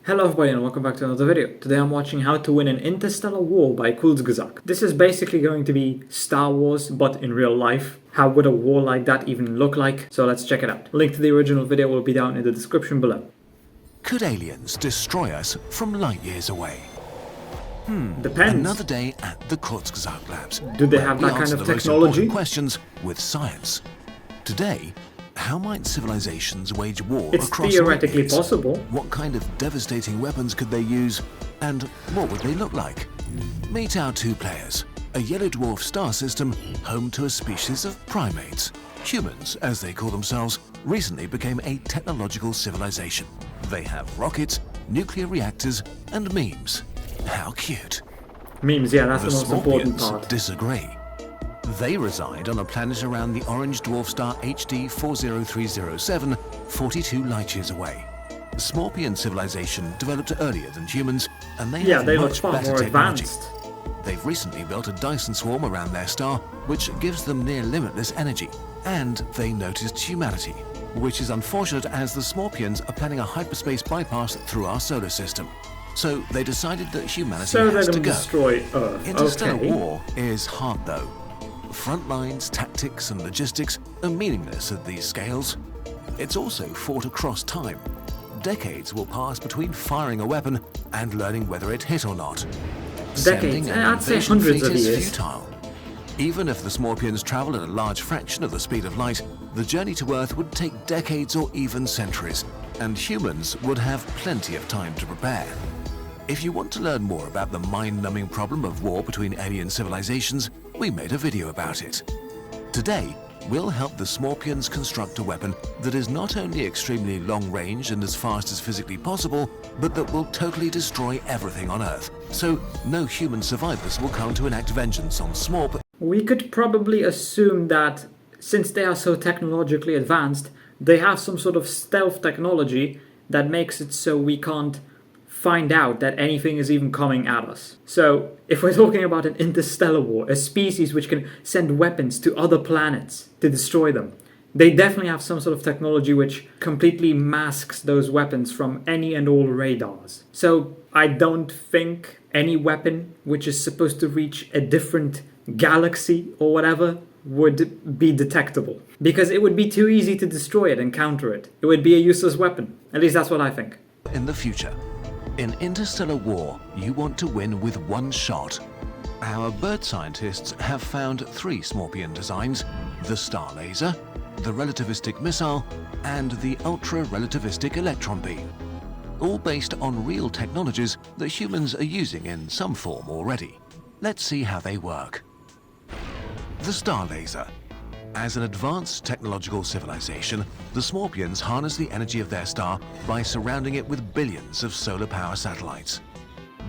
Hello everybody and welcome back to another video. Today I'm watching How to Win an Interstellar War by Kulzgazak. This is basically going to be Star Wars but in real life. How would a war like that even look like? So let's check it out. Link to the original video will be down in the description below. Could aliens destroy us from light years away? Depends. Another day at the Kulzgazak labs. Do they where have we that kind answer of the most technology? important questions with science. Today, how might civilizations wage war It's across theoretically light years? possible. What kind of devastating weapons could they use, and what would they look like? Meet our two players. A yellow dwarf star system home to a species of primates. Humans, as they call themselves, recently became a technological civilization. They have rockets, nuclear reactors, and memes. How cute. Memes, yeah, that's the The most important Scorpions part. disagree. They reside on a planet around the orange dwarf star HD 40307, 42 light-years away. Scorpion civilization developed earlier than humans, and they have They look much far better more technology. advanced. They've recently built a Dyson swarm around their star, which gives them near limitless energy, and they noticed humanity, which is unfortunate as the Scorpions are planning a hyperspace bypass through our solar system. So they decided that humanity So they're has to going to go. destroy Earth. Interstellar Okay. War is hard though. Front lines, tactics and logistics are meaningless at these scales. It's also fought across time. Decades will pass between firing a weapon and learning whether it hit or not. Sending an I'd say invasion hundreds fleet of is years. futile. Even if the Scorpions travel at a large fraction of the speed of light, the journey to Earth would take decades or even centuries, and humans would have plenty of time to prepare. If you want to learn more about the mind-numbing problem of war between alien civilizations, we made a video about it. Today, we'll help the Scorpions construct a weapon that is not only extremely long-range and as fast as physically possible, but that will totally destroy everything on Earth. So no human survivors will come to enact vengeance on Smorp. We could probably assume that since they are so technologically advanced, they have some sort of stealth technology that makes it so we can't find out that anything is even coming at us. So, if we're talking about an interstellar war, a species which can send weapons to other planets to destroy them, they definitely have some sort of technology which completely masks those weapons from any and all radars. So, I don't think any weapon which is supposed to reach a different galaxy or whatever would be detectable. Because it would be too easy to destroy it and counter it. It would be a useless weapon. At least that's what I think. In the future. In Interstellar War, you want to win with one shot. Our bird scientists have found 3 Scorpion designs: the star laser, the relativistic missile, and the ultra-relativistic electron beam. All based on real technologies that humans are using in some form already. Let's see how they work. The star laser. As an advanced technological civilization, the Scorpions harness the energy of their star by surrounding it with billions of solar power satellites.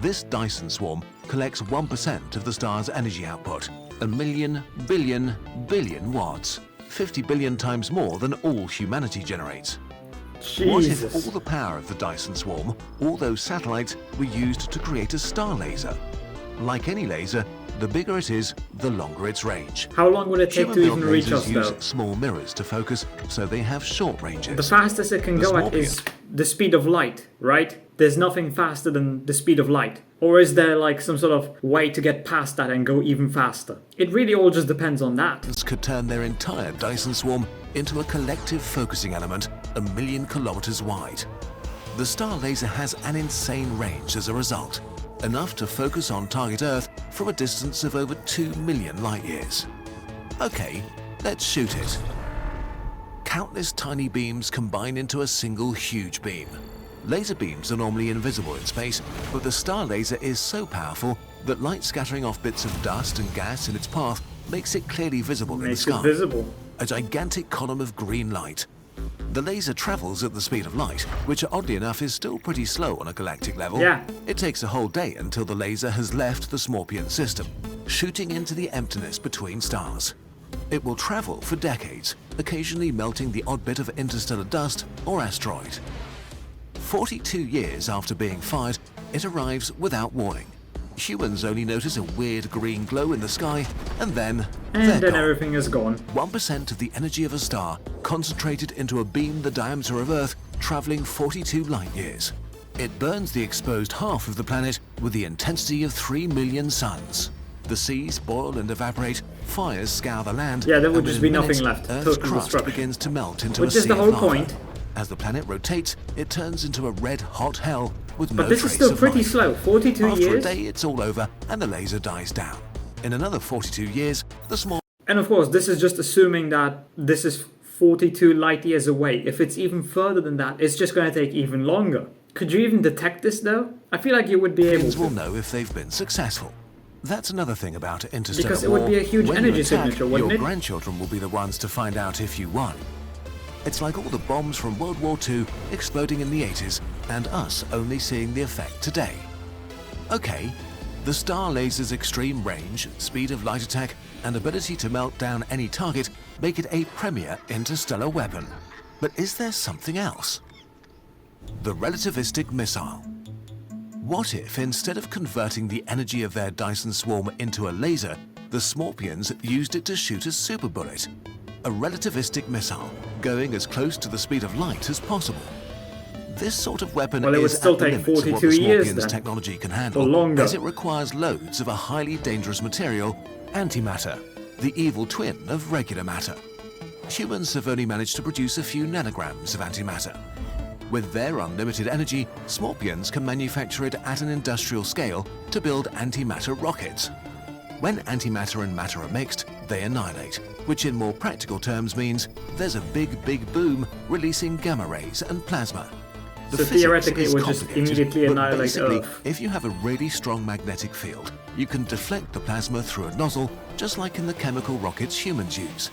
This Dyson swarm collects 1% of the star's energy output, a million, billion watts, 50 billion times more than all humanity generates. What if Jesus. all the power of the Dyson swarm, all those satellites, were used to create a star laser? Like any laser, the bigger it is, the longer its range. How long would it take to Human-built even reach lasers us use though? small mirrors to focus, so they have short ranges. The fastest it can The go at Scorpion. is the speed of light, right? There's nothing faster than the speed of light. Or is there like some sort of way to get past that and go even faster? It really all just depends on that. Could turn their entire Dyson swarm into a collective focusing element 1 million kilometers wide. The star laser has an insane range as a result, enough to focus on target Earth from a distance of over 2 million light-years. Okay, let's shoot it. Countless tiny beams combine into a single huge beam. Laser beams are normally invisible in space, but the star laser is so powerful that light scattering off bits of dust and gas in its path makes it clearly visible in the Makes sky. it visible. A gigantic column of green light. The laser travels at the speed of light, which oddly enough is still pretty slow on a galactic level. Yeah. It takes a whole day until the laser has left the Scorpion system, shooting into the emptiness between stars. It will travel for decades, occasionally melting the odd bit of interstellar dust or asteroid. 42 years after being fired, it arrives without warning. Humans only notice a weird green glow in the sky, and then And they're then gone. everything is gone. 1% of the energy of a star concentrated into a beam the diameter of Earth, traveling 42 light-years. It burns the exposed half of the planet with the intensity of 3 million suns. The seas boil and evaporate, fires scour the land. Yeah, there would and just within be nothing minutes, left. Earth's Total crust destruction. begins to melt into Which a is sea the of whole lava. point. As the planet rotates, it turns into a red-hot hell with no But this trace is still of pretty life. slow. 42 After years. a day, it's all over and the laser dies down. In another 42 years, the small And of course, this is just assuming that this is 42 light years away. If it's even further than that, it's just going to take even longer. Could you even detect this though? I feel like you would be able aliens will to. know if they've been successful. That's another thing about Interstellar Because it War. would be a huge When energy you attack, signature, wouldn't your it? grandchildren will be the ones to find out if you won. It's like all the bombs from World War II exploding in the 80s and us only seeing the effect today. Okay, the star laser's extreme range, speed of light attack, and ability to melt down any target make it a premier interstellar weapon. But is there something else? The relativistic missile. What if, instead of converting the energy of their Dyson swarm into a laser, the Smorpions used it to shoot a super bullet? A relativistic missile, going as close to the speed of light as possible. This sort of weapon Well, it would is still at the take limits of what 42 the years Smorpions' then. technology can handle, longer. as it requires loads of a highly dangerous material, antimatter, the evil twin of regular matter. Humans have only managed to produce a few nanograms of antimatter. With their unlimited energy, Smorpions can manufacture it at an industrial scale to build antimatter rockets. When antimatter and matter are mixed, they annihilate, which in more practical terms means there's a big boom releasing gamma rays and plasma. The So physics theoretically, is it would just complicated, immediately but annihilate basically, Earth. if you have a really strong magnetic field, you can deflect the plasma through a nozzle, just like in the chemical rockets humans use.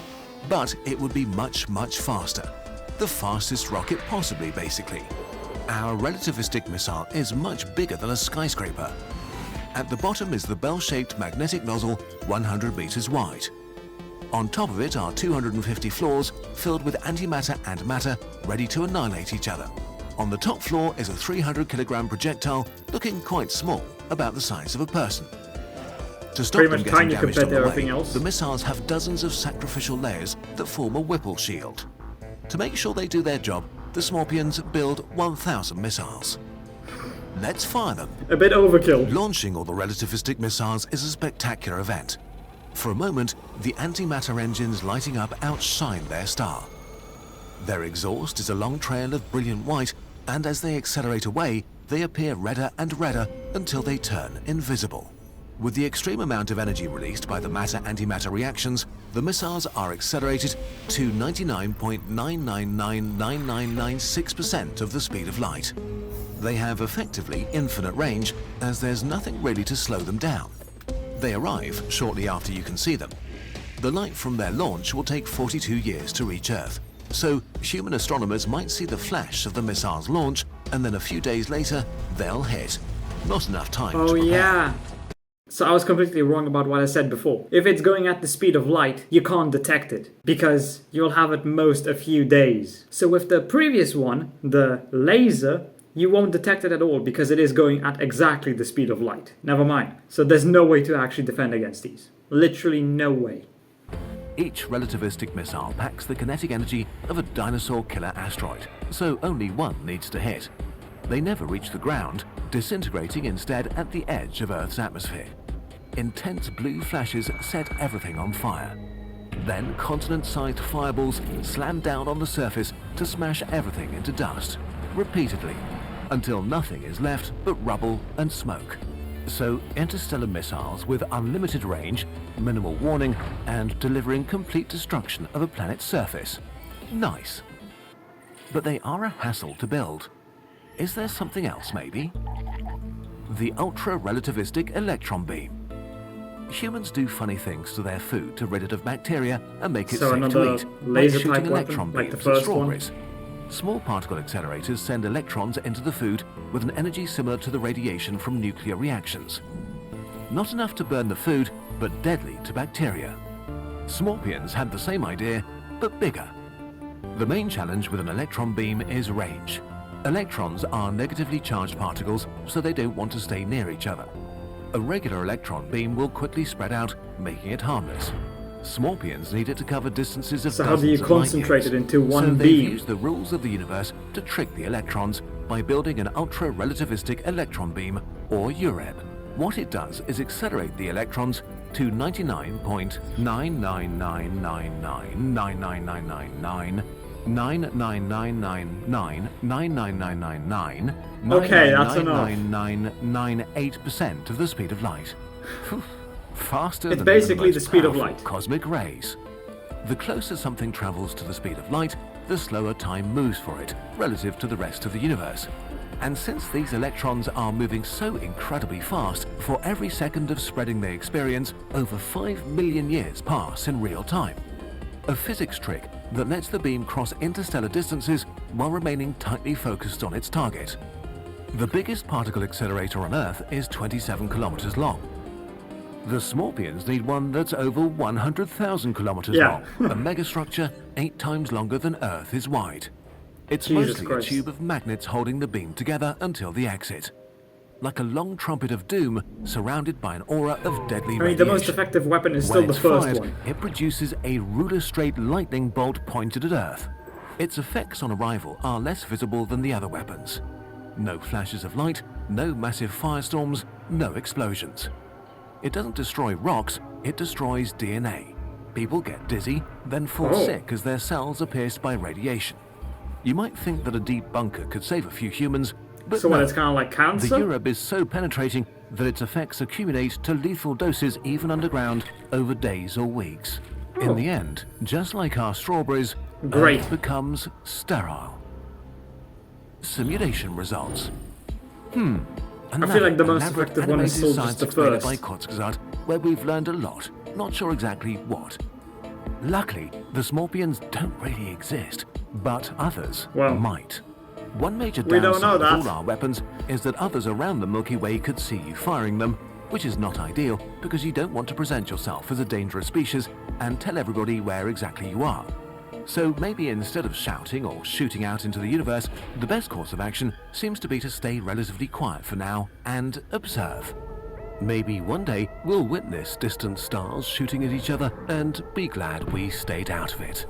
But it would be much faster. The fastest rocket possibly, basically. Our relativistic missile is much bigger than a skyscraper. At the bottom is the bell-shaped magnetic nozzle 100 meters wide. On top of it are 250 floors filled with antimatter and matter ready to annihilate each other. On the top floor is a 300 kilogram projectile looking quite small, about the size of a person. To stop Pretty them much getting tiny damaged compared on to the everything way, else. the missiles have dozens of sacrificial layers that form a Whipple shield. To make sure they do their job, the Smorpions build 1,000 missiles. Let's fire them. A bit overkill. Launching all the relativistic missiles is a spectacular event. For a moment, the antimatter engines lighting up outshine their star. Their exhaust is a long trail of brilliant white, and as they accelerate away, they appear redder and redder until they turn invisible. With the extreme amount of energy released by the matter-antimatter reactions, the missiles are accelerated to 99.9999996% of the speed of light. They have effectively infinite range, as there's nothing really to slow them down. They arrive shortly after you can see them. The light from their launch will take 42 years to reach Earth, so human astronomers might see the flash of the missile's launch, and then a few days later, they'll hit. Not enough time to Oh prepare. yeah. So I was completely wrong about what I said before. If it's going at the speed of light, you can't detect it, because you'll have at most a few days. So with the previous one, the laser, you won't detect it at all because it is going at exactly the speed of light. Never mind. So there's no way to actually defend against these. Literally no way. Each relativistic missile packs the kinetic energy of a dinosaur killer asteroid, so only one needs to hit. They never reach the ground, disintegrating instead at the edge of Earth's atmosphere. Intense blue flashes set everything on fire. Then continent-sized fireballs slam down on the surface to smash everything into dust, repeatedly, until nothing is left but rubble and smoke. So interstellar missiles with unlimited range, minimal warning, and delivering complete destruction of a planet's surface. Nice. But they are a hassle to build. Is there something else, maybe? The ultra-relativistic electron beam. Humans do funny things to their food to rid it of bacteria and make it So safe another to eat, laser like shooting type electron weapon, like the beams at first one? strawberries. Small particle accelerators send electrons into the food with an energy similar to the radiation from nuclear reactions. Not enough to burn the food, but deadly to bacteria. Smorpions had the same idea, but bigger. The main challenge with an electron beam is range. Electrons are negatively charged particles, so they don't want to stay near each other. A regular electron beam will quickly spread out, making it harmless. Smorpions need it to cover distances of So how do you dozens of light concentrate years. it into one So they've beam? used the rules of the universe to trick the electrons by building an ultra-relativistic electron beam, or UREB. What it does is accelerate the electrons to 99.9999999999999999999999999% Okay, that's enough. 99998% of the speed of light. Faster It's than basically even the most speed of powerful light. cosmic rays. The closer something travels to the speed of light, the slower time moves for it relative to the rest of the universe. And since these electrons are moving so incredibly fast, for every second of spreading they experience, over 5 million years pass in real time. A physics trick that lets the beam cross interstellar distances while remaining tightly focused on its target. The biggest particle accelerator on Earth is 27 kilometers long. The Smorpions need one that's over 100,000 kilometers Yeah. long, a megastructure 8 times longer than Earth is wide. It's Jesus mostly Christ. a tube of magnets holding the beam together until the exit. Like a long trumpet of doom surrounded by an aura of deadly I mean, radiation. the most effective weapon is When still the it's first fired, one. it produces a ruler-straight lightning bolt pointed at Earth. Its effects on arrival are less visible than the other weapons. No flashes of light, no massive firestorms, no explosions. It doesn't destroy rocks, it destroys DNA. People get dizzy, then fall sick as their cells are pierced by radiation. You might think that a deep bunker could save a few humans, but So no. what, it's kind of like The cancer? UREB is so penetrating that its effects accumulate to lethal doses even underground over days or weeks. In the end, just like our strawberries, Great. Earth becomes sterile. Simulation results. I feel like the most effective one is still just the first. By Kotzgazat, where we've learned a lot, not sure exactly what. Luckily, the Smorpions don't really exist, but others Well, might. One major we don't know downside of that. all our weapons is that others around the Milky Way could see you firing them, which is not ideal because you don't want to present yourself as a dangerous species and tell everybody where exactly you are. So maybe instead of shouting or shooting out into the universe, the best course of action seems to be to stay relatively quiet for now and observe. Maybe one day we'll witness distant stars shooting at each other and be glad we stayed out of it.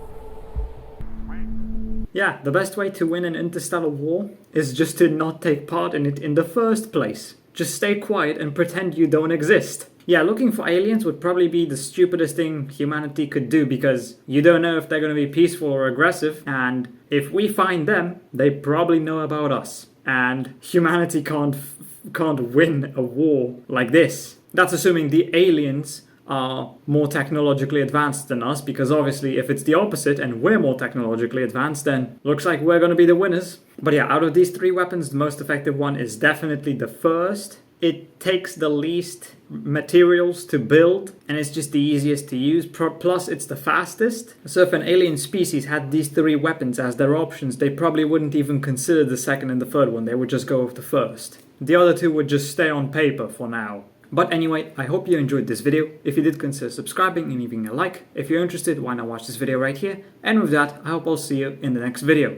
Yeah, the best way to win an interstellar war is just to not take part in it in the first place. Just stay quiet and pretend you don't exist. Yeah, looking for aliens would probably be the stupidest thing humanity could do because you don't know if they're going to be peaceful or aggressive, and if we find them, they probably know about us. And humanity can't win a war like this. That's assuming the aliens are more technologically advanced than us, because obviously if it's the opposite and we're more technologically advanced, then looks like we're going to be the winners. But yeah, out of these 3 weapons, the most effective one is definitely the first. It takes the least materials to build, and it's just the easiest to use, plus it's the fastest. So if an alien species had these 3 weapons as their options, they probably wouldn't even consider the second and the third one, they would just go with the first. The other 2 would just stay on paper for now. But anyway, I hope you enjoyed this video. If you did, consider subscribing and leaving a like. If you're interested, why not watch this video right here? And with that, I hope I'll see you in the next video.